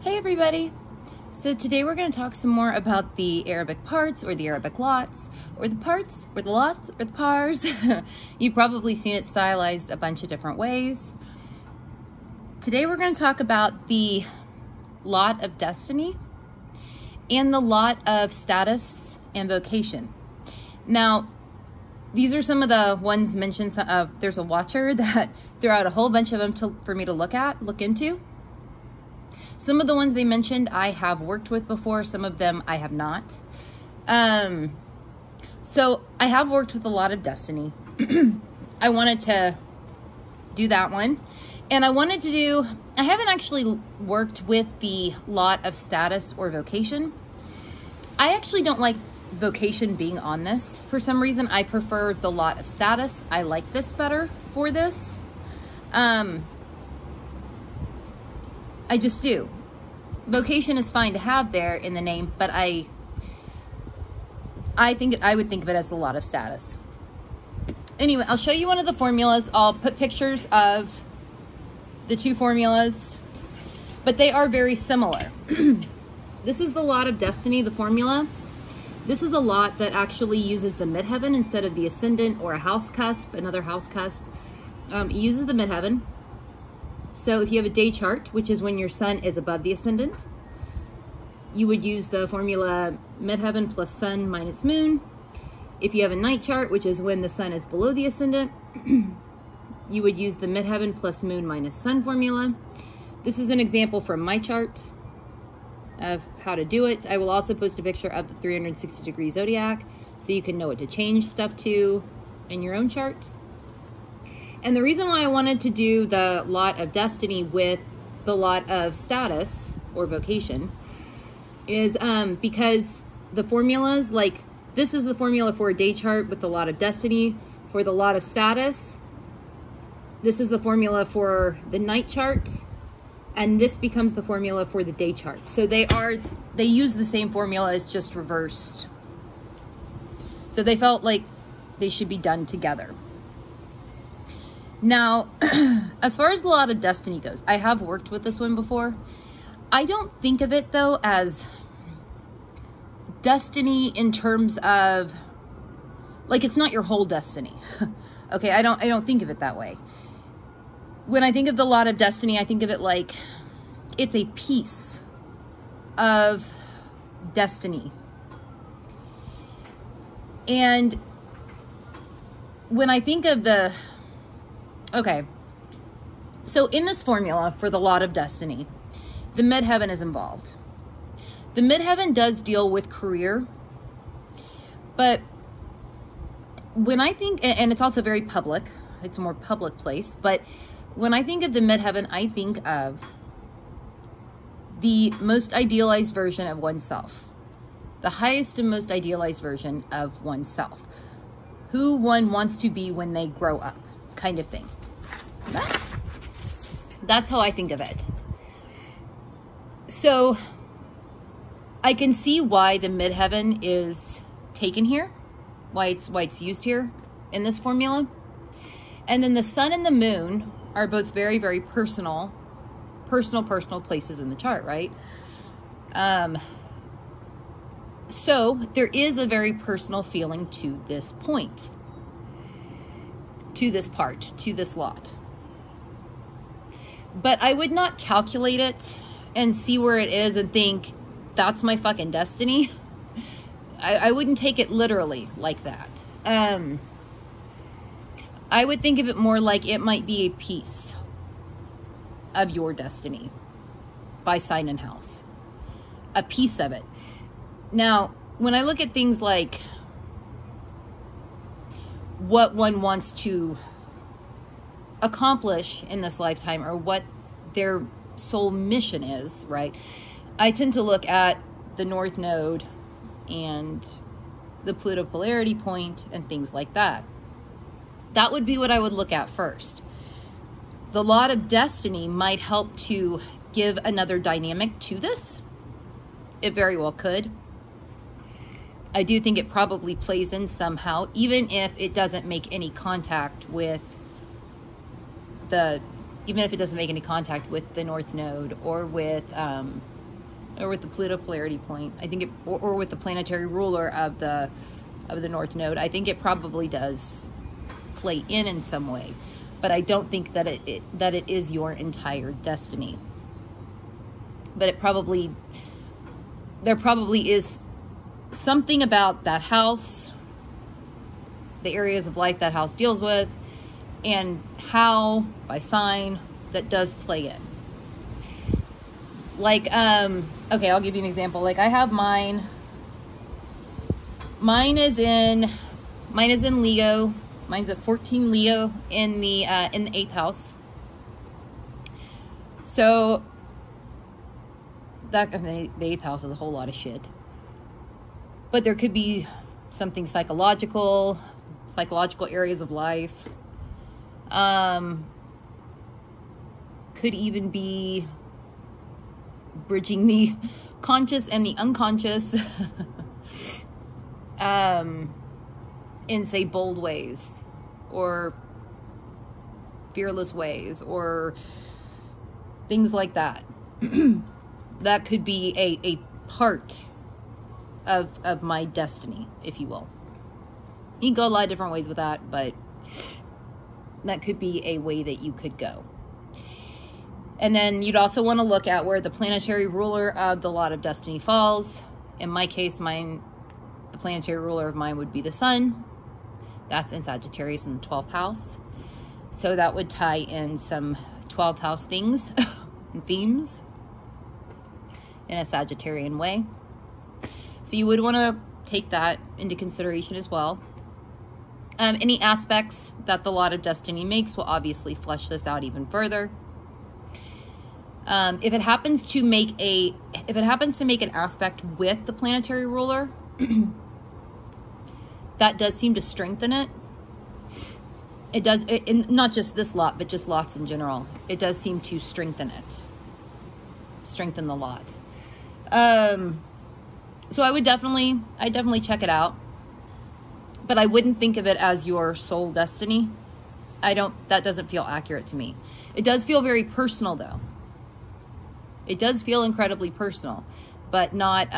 Hey everybody! So today we're going to talk some more about the Arabic parts or the Arabic lots or the parts or the lots or the pars. You've probably seen it stylized a bunch of different ways. Today we're going to talk about the lot of destiny and the lot of status and vocation. Now, these are some of the ones mentioned. There's a watcher that threw out a whole bunch of them for me to look into. Some of the ones they mentioned I have worked with before, some of them I have not. So I have worked with a lot of destiny. I wanted to do that one. And I haven't actually worked with the lot of status or vocation. I actually don't like vocation being on this. For some reason, I prefer the lot of status. I like this better for this. I just do. Vocation is fine to have there in the name, but I would think of it as the lot of status. Anyway, I'll show you one of the formulas. I'll put pictures of the two formulas, but they are very similar. This is the lot of destiny, the formula. This is a lot that actually uses the midheaven instead of the ascendant or a house cusp, another house cusp. It uses the midheaven. So if you have a day chart, which is when your sun is above the ascendant, you would use the formula midheaven plus sun minus moon. If you have a night chart, which is when the sun is below the ascendant, you would use the midheaven plus moon minus sun formula. This is an example from my chart of how to do it. I will also post a picture of the 360-degree zodiac so you can know what to change stuff to in your own chart. And the reason why I wanted to do the lot of destiny with the lot of status or vocation is because the formulas, like this is the formula for a day chart with the lot of destiny. For the lot of status, this is the formula for the night chart, and this becomes the formula for the day chart. So they use the same formula, it's just reversed. So they felt like they should be done together. Now, as far as the lot of destiny goes, I have worked with this one before. I don't think of it though as destiny in terms of like it's not your whole destiny. Okay, I don't think of it that way. When I think of the lot of destiny, I think of it like it's a piece of destiny. And when I think of okay, so in this formula for the lot of destiny, the midheaven is involved. The midheaven does deal with career, but when I think, and it's also very public, it's a more public place, but when I think of the midheaven, I think of the most idealized version of oneself, the highest and most idealized version of oneself, who one wants to be when they grow up, kind of thing. That's how I think of it. So I can see why the midheaven is taken here, why it's used here in this formula. And then the sun and the moon are both very, very personal places in the chart, right? So there is a very personal feeling to this point, to this part, to this lot. But I would not calculate it and see where it is and think, that's my fucking destiny. I wouldn't take it literally like that. I would think of it more like it might be a piece of your destiny by sign and house. A piece of it. Now, when I look at things like what one wants to accomplish in this lifetime or what their soul mission is, right? I tend to look at the North Node and the Pluto polarity point and things like that. That would be what I would look at first. The lot of destiny might help to give another dynamic to this. It very well could. I do think it probably plays in somehow, even if it doesn't make any contact with the North Node or with or with the Pluto polarity point. I think it, or with the planetary ruler of the North Node. I think it probably does play in some way, but I don't think that it is your entire destiny. But there probably is something about that house, the areas of life that house deals with, and how by sign that does play in. Like, okay, I'll give you an example. Like, I have mine is in Leo. Mine's at 14 Leo in the 8th house. So that, the 8th house is a whole lot of shit. But there could be something psychological areas of life. Could even be bridging the conscious and the unconscious in, say, bold ways or fearless ways or things like that. That could be a part of my destiny, if you will. You can go a lot of different ways with that, but that could be a way that you could go. And then you'd also want to look at where the planetary ruler of the lot of destiny falls. In my case, the planetary ruler of mine would be the sun. That's in Sagittarius in the 12th house. So that would tie in some 12th house things and themes in a Sagittarian way. So you would want to take that into consideration as well. Any aspects that the lot of destiny makes will obviously flesh this out even further. If it happens to make an aspect with the planetary ruler, that does seem to strengthen it. It does, not just this lot, but just lots in general. It does seem to strengthen it. Strengthen the lot. So I'd definitely check it out. But I wouldn't think of it as your soul destiny. That doesn't feel accurate to me. It does feel very personal though. It does feel incredibly personal, but not,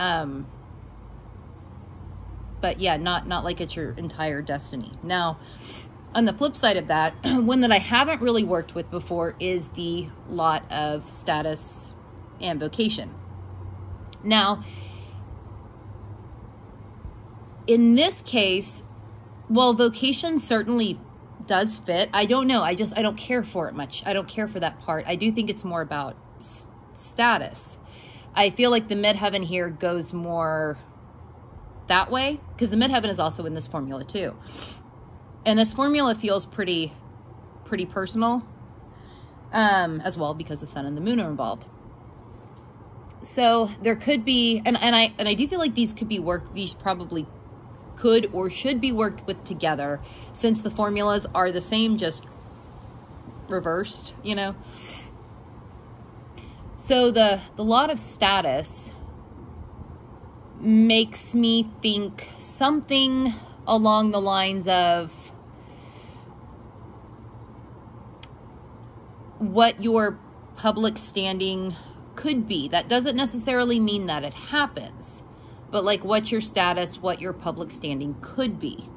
but yeah, not like it's your entire destiny. Now, on the flip side of that, one that I haven't really worked with before is the lot of status and vocation. Now, in this case, well, vocation certainly does fit. I don't know. I don't care for it much. I don't care for that part. I do think it's more about status. I feel like the midheaven here goes more that way because the midheaven is also in this formula too. And this formula feels pretty personal as well because the sun and the moon are involved. So there could be, and I do feel like these could be worked. These probably could or should be worked with together since the formulas are the same, just reversed, you know. So the lot of status makes me think something along the lines of what your public standing could be. That doesn't necessarily mean that it happens, but like what your status, what your public standing could be.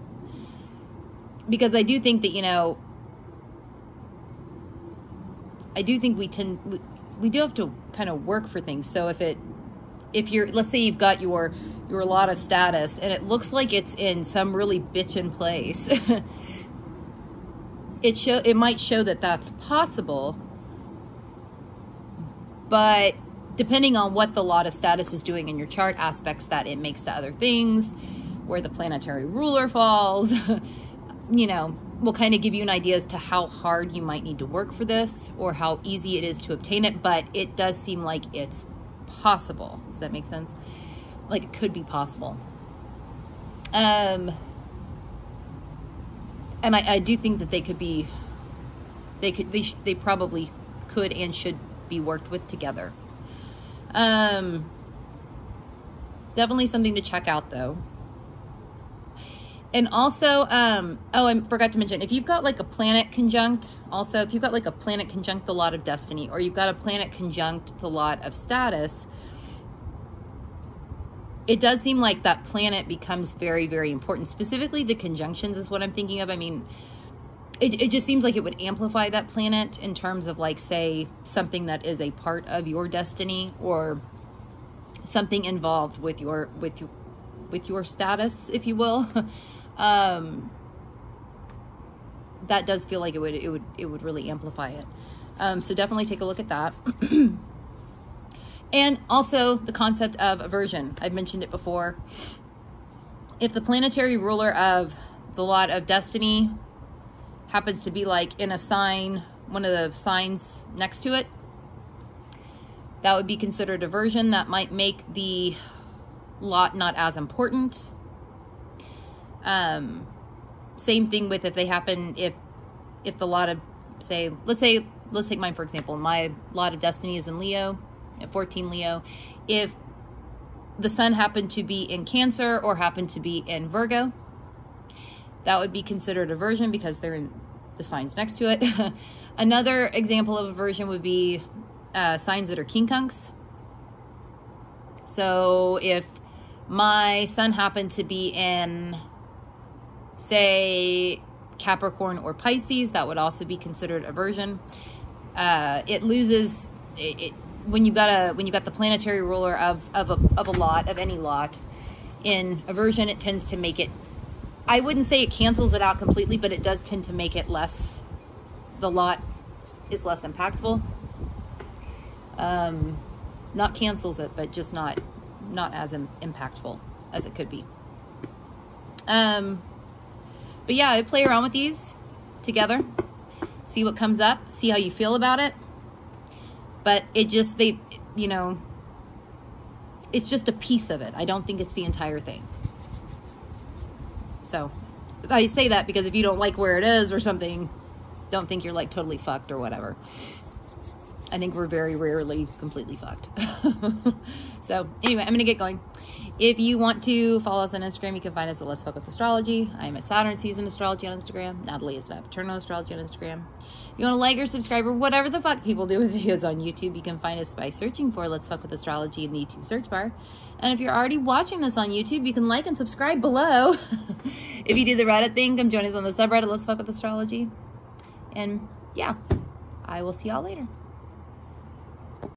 Because I do think that, you know, I do think we do have to kind of work for things. So if you're, let's say you've got your lot of status and it looks like it's in some really bitchin' place, it might show that that's possible, but depending on what the lot of status is doing in your chart, aspects that it makes to other things, where the planetary ruler falls, you know, will kind of give you an idea as to how hard you might need to work for this or how easy it is to obtain it. But it does seem like it's possible. Does that make sense? Like it could be possible. And I do think that they probably could and should be worked with together. Definitely something to check out though. And also, oh, I forgot to mention, if you've got like a planet conjunct, also, if you've got like a planet conjunct the lot of destiny, or you've got a planet conjunct the lot of status, it does seem like that planet becomes very, very important. Specifically, the conjunctions is what I'm thinking of. I mean, it just seems like it would amplify that planet in terms of, like, say, something that is a part of your destiny, or something involved with your status, if you will. That does feel like it would really amplify it. So definitely take a look at that. And also the concept of aversion. I've mentioned it before. If the planetary ruler of the lot of destiny happens to be like in a sign, one of the signs next to it, that would be considered aversion. That might make the lot not as important. Same thing with if they happen, if the lot of, let's take mine for example. My lot of destiny is in Leo, at 14 Leo. If the sun happened to be in Cancer or happened to be in Virgo, that would be considered aversion because they're in the signs next to it. Another example of aversion would be signs that are quincunx. So if my sun happened to be in, say, Capricorn or Pisces, that would also be considered aversion. It loses when you got the planetary ruler of a lot, of any lot in aversion. It tends to make it, I wouldn't say it cancels it out completely, but it does tend to make it less, the lot is less impactful. Not cancels it, but just not as impactful as it could be. But yeah, I play around with these together, see what comes up, see how you feel about it. But it just, you know, it's just a piece of it. I don't think it's the entire thing. So I say that because if you don't like where it is or something, don't think you're like totally fucked or whatever. I think we're very rarely completely fucked. So anyway, I'm going to get going. If you want to follow us on Instagram, you can find us at Let's Fuck With Astrology. I'm at Saturn Season Astrology on Instagram. Natalie is at Paternal Astrology on Instagram. If you want to like or subscribe or whatever the fuck people do with videos on YouTube, you can find us by searching for Let's Fuck With Astrology in the YouTube search bar. And if you're already watching this on YouTube, you can like and subscribe below. If you do the Reddit thing, come join us on the subreddit Let's Fuck With Astrology. And yeah, I will see y'all later.